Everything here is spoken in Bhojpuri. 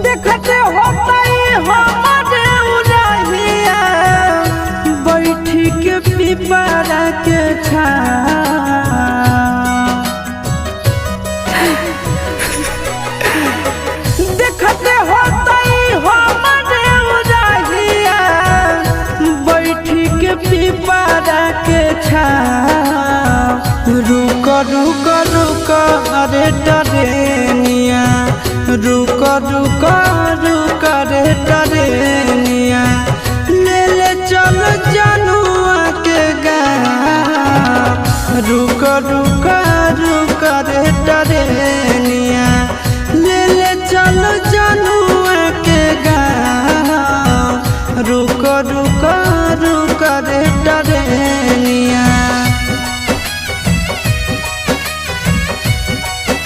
देखते होता हमारे उड़हिया बैठी के पिपरा के देखते होता हमारे उड़हिया बैठी के पिपरा के रुक रुक रुक अरे टरेनिया रुक रुक रुक रे टरेनिया ले ले चल जनुआ के गाँव रुक रुक रुक रे टरेनिया।